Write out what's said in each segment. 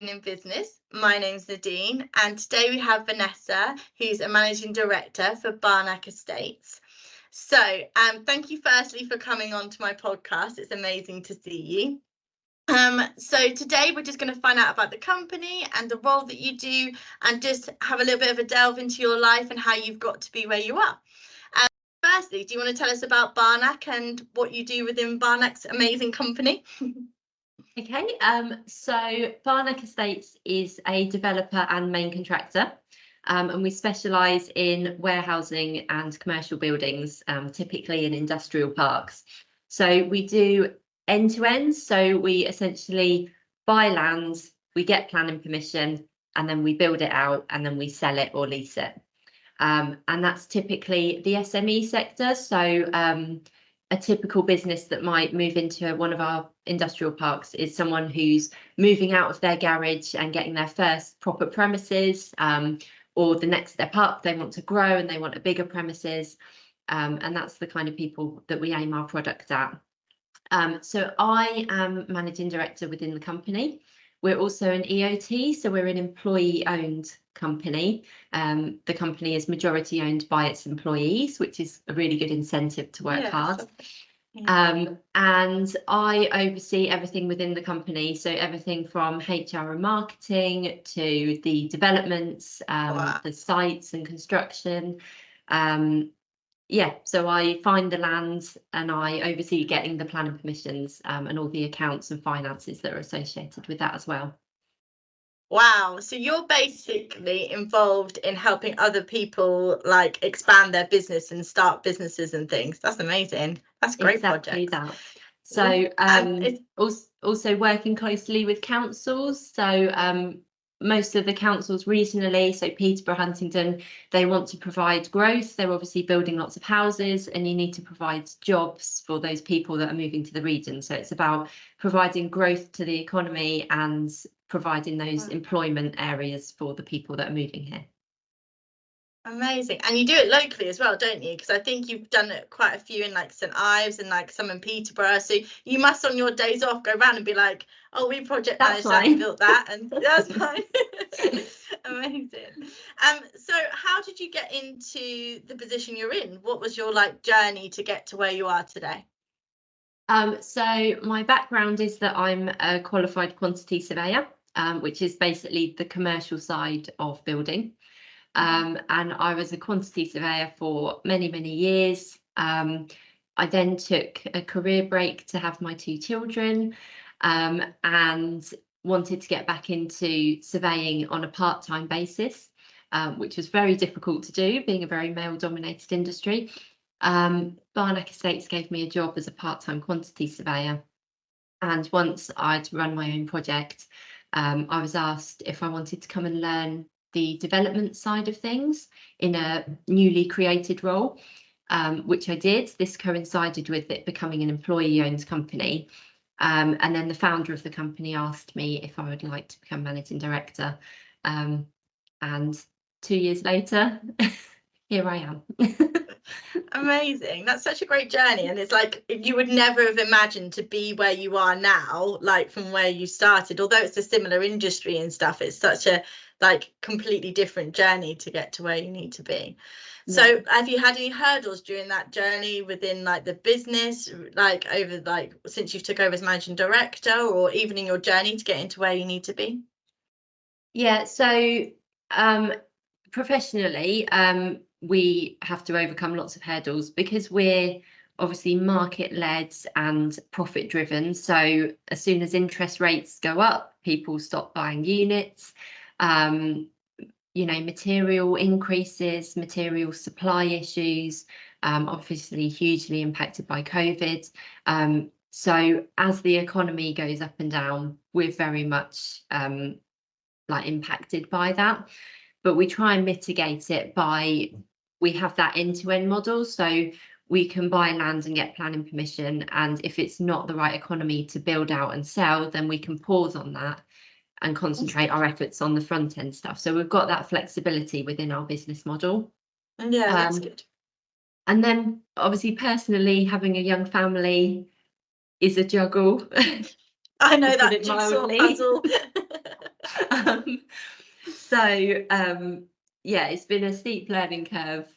in business. My name's Nadine, and today we have Vanessa, who's a managing director for Barnack Estates. So, thank you firstly for coming on to my podcast. It's amazing to see you. So today we're just going to find out about the company and the role that you do, and just have a little bit of a delve into your life and how you've got to be where you are. Firstly, do you want to tell us about Barnack and what you do within Barnack's amazing company? Okay, so Barnack Estates is a developer and main contractor, and we specialise in warehousing and commercial buildings, typically in industrial parks. So we do end-to-end, so we essentially buy land, we get planning permission, and then we build it out, and then we sell it or lease it. And that's typically the SME sector, so a typical business that might move into one of our industrial parks is someone who's moving out of their garage and getting their first proper premises, or the next step up, they want to grow and they want a bigger premises. And that's the kind of people that we aim our product at. So I am managing director within the company. We're also an EOT, so we're an employee-owned company. The company is majority owned by its employees, which is a really good incentive to work hard. And I oversee everything within the company, so everything from HR and marketing to the developments, the sites and construction. So I find the land and I oversee getting the planning permissions, and all the accounts and finances that are associated with that as well. Wow, so you're basically involved in helping other people like expand their business and start businesses and things. That's amazing. That's a great exactly project. That. So also working closely with councils. So most of the councils regionally, so Peterborough, Huntingdon, they want to provide growth. They're obviously building lots of houses, and you need to provide jobs for those people that are moving to the region. So it's about providing growth to the economy and providing those employment areas for the people that are moving here. Amazing. And you do it locally as well, don't you? Because I think you've done quite a few in like St Ives and like some in Peterborough. So you must on your days off go around and be like, oh, we project managed that and built that, and that's fine. Amazing. So how did you get into the position you're in? What was your like journey to get to where you are today? So my background is that I'm a qualified quantity surveyor, which is basically the commercial side of building. And I was a quantity surveyor for many, many years. I then took a career break to have my 2 children, and wanted to get back into surveying on a part-time basis, which was very difficult to do, being a very male-dominated industry. Barnack Estates gave me a job as a part-time quantity surveyor, and once I'd run my own project, I was asked if I wanted to come and learn the development side of things in a newly created role, which I did. This coincided with it becoming an employee-owned company, and then the founder of the company asked me if I would like to become managing director, and 2 years later here I am. Amazing. That's such a great journey, and it's like you would never have imagined to be where you are now, like from where you started. Although it's a similar industry and stuff, it's such a like completely different journey to get to where you need to be. So have you had any hurdles during that journey within like the business, like over like since you took over as managing director, or even in your journey to get into where you need to be? Yeah, so professionally, we have to overcome lots of hurdles because we're obviously market-led and profit-driven. So as soon as interest rates go up, people stop buying units. Material increases, material supply issues, obviously hugely impacted by COVID. So as the economy goes up and down, we're very much impacted by that. But we try and mitigate it we have that end-to-end model, so we can buy land and get planning permission, and if it's not the right economy to build out and sell, then we can pause on that and concentrate our efforts on the front end stuff. So we've got that flexibility within our business model. Yeah, that's good. And then obviously personally, having a young family is a juggle. I know that jigsaw puzzle. Yeah, it's been a steep learning curve.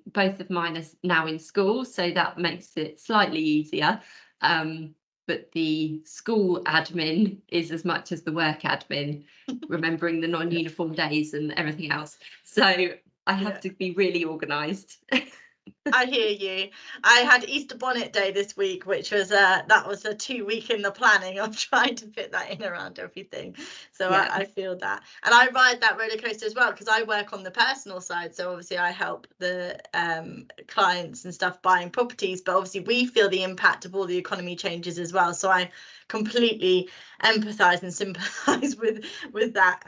Both of mine are now in school, so that makes it slightly easier. But the school admin is as much as the work admin, remembering the non-uniform days and everything else. So I have to be really organised. I hear you. I had Easter bonnet day this week, which was that was a 2 week in the planning of trying to fit that in around everything. So Yeah. I feel that, and I ride that roller coaster as well because I work on the personal side. So obviously I help the clients and stuff buying properties, but obviously we feel the impact of all the economy changes as well. So I completely empathise and sympathise with that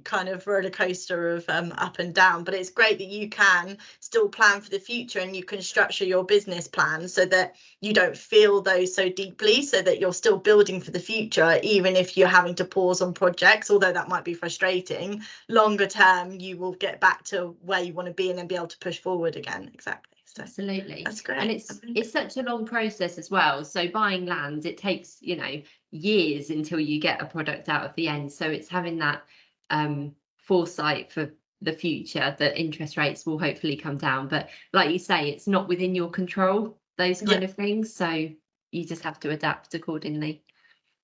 kind of roller coaster of up and down. But it's great that you can still plan for the future and you can structure your business plan so that you don't feel those so deeply, so that you're still building for the future, even if you're having to pause on projects, although that might be frustrating. Longer term, you will get back to where you want to be and then be able to push forward again. Exactly. So absolutely, that's great. and it's such a long process as well. So buying land, it takes, you know, years until you get a product out of the end. So it's having that foresight for the future that interest rates will hopefully come down, but like you say, it's not within your control, those kind of things, so you just have to adapt accordingly.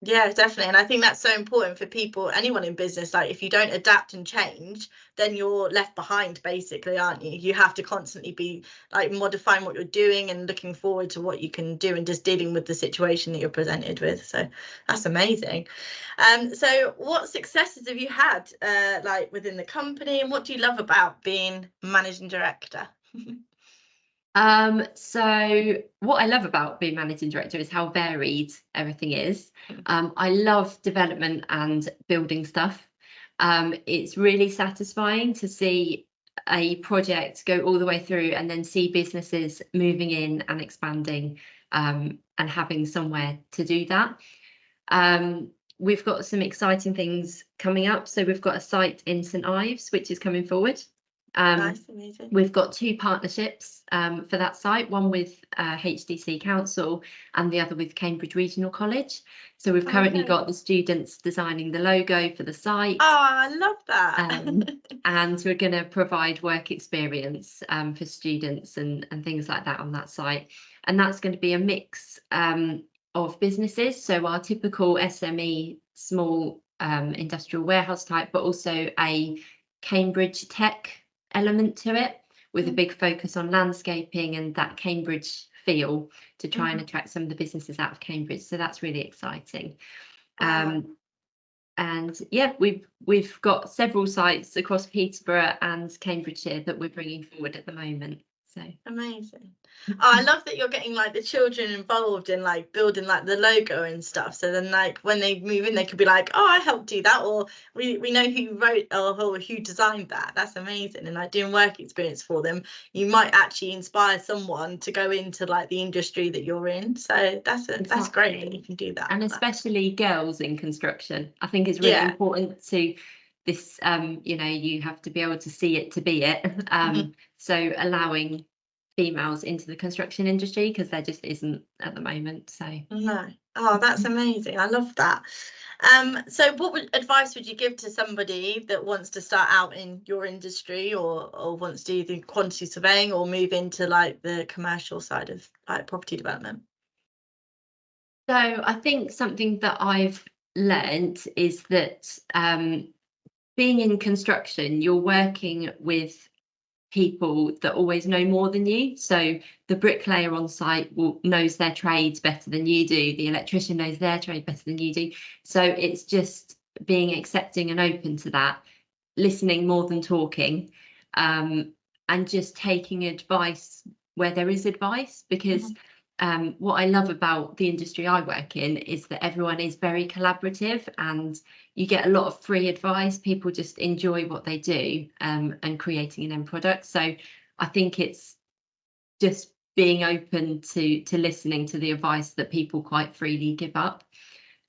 Yeah, definitely. And I think that's so important for people, anyone in business. Like if you don't adapt and change, then you're left behind, basically, aren't you? You have to constantly be like modifying what you're doing and looking forward to what you can do and just dealing with the situation that you're presented with. So that's amazing. So what successes have you had like within the company, and what do you love about being managing director? So what I love about being managing director is how varied everything is. I love development and building stuff. It's really satisfying to see a project go all the way through and then see businesses moving in and expanding, and having somewhere to do that. We've got some exciting things coming up. So we've got a site in St Ives, which is coming forward. Nice, amazing. We've got 2 partnerships for that site, one with HDC Council and the other with Cambridge Regional College. So we've currently got the students designing the logo for the site. Oh, I love that. And we're going to provide work experience for students and things like that on that site. And that's going to be a mix of businesses. So our typical SME, small industrial warehouse type, but also a Cambridge tech element to it, with a big focus on landscaping and that Cambridge feel to try and attract some of the businesses out of Cambridge. So that's really exciting. And yeah, we've got several sites across Peterborough and Cambridgeshire that we're bringing forward at the moment. So amazing. Oh, I love that you're getting like the children involved in like building like the logo and stuff. So then like when they move in, they could be like, oh, I helped do that, or we know who wrote or who designed that. That's amazing. And like doing work experience for them, you might actually inspire someone to go into like the industry that you're in. So that's great that you can do that. And especially girls in construction, I think is really important to this. You know, you have to be able to see it to be it. So allowing females into the construction industry, because there just isn't at the moment. So no. Oh, that's amazing. I love that. So what advice would you give to somebody that wants to start out in your industry, or wants to do quantity surveying or move into like the commercial side of like property development? So I think something that I've learnt is that being in construction, you're working with people that always know more than you. So the bricklayer on site knows their trades better than you do. The electrician knows their trade better than you do. So it's just being accepting and open to that, listening more than talking, and just taking advice where there is advice, because what I love about the industry I work in is that everyone is very collaborative and you get a lot of free advice. People just enjoy what they do, and creating an end product. So I think it's just being open to listening to the advice that people quite freely give up.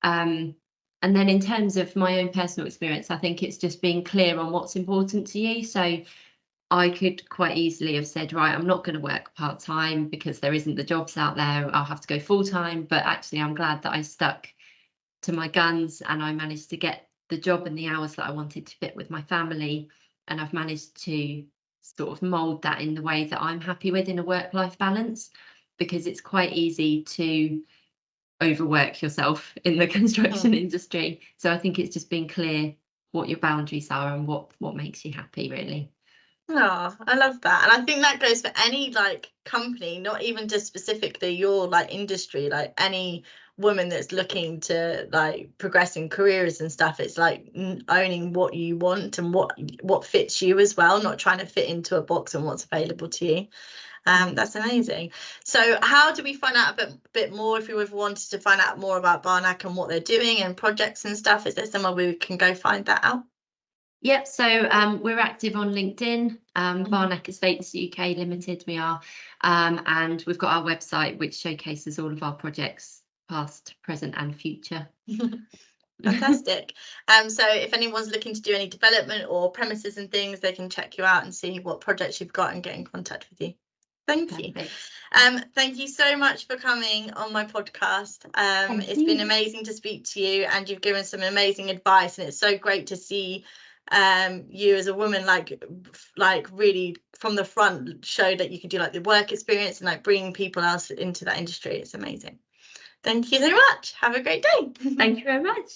And then in terms of my own personal experience, I think it's just being clear on what's important to you. So I could quite easily have said, right, I'm not going to work part-time because there isn't the jobs out there. I'll have to go full-time. But actually, I'm glad that I stuck to my guns and I managed to get the job and the hours that I wanted to fit with my family, and I've managed to sort of mold that in the way that I'm happy with in a work-life balance, because it's quite easy to overwork yourself in the construction industry. So I think it's just being clear what your boundaries are and what makes you happy, really. Oh, I love that. And I think that goes for any like company, not even just specifically your like industry, like any woman that's looking to like progress in careers and stuff. It's like owning what you want and what fits you as well, not trying to fit into a box and what's available to you. That's amazing. So how do we find out a bit more if we ever wanted to find out more about Barnack and what they're doing and projects and stuff? Is there somewhere we can go find that out? Yep, so we're active on LinkedIn, Barnack Estates UK Limited we are, and we've got our website which showcases all of our projects, past, present and future. Fantastic. So if anyone's looking to do any development or premises and things, they can check you out and see what projects you've got and get in contact with you. Thank you. Thank you so much for coming on my podcast. It's been amazing to speak to you, and you've given some amazing advice, and it's so great to see you as a woman like really from the front show that you can do like the work experience and like bringing people else into that industry. It's amazing. Thank you so much. Have a great day. Thank you very much.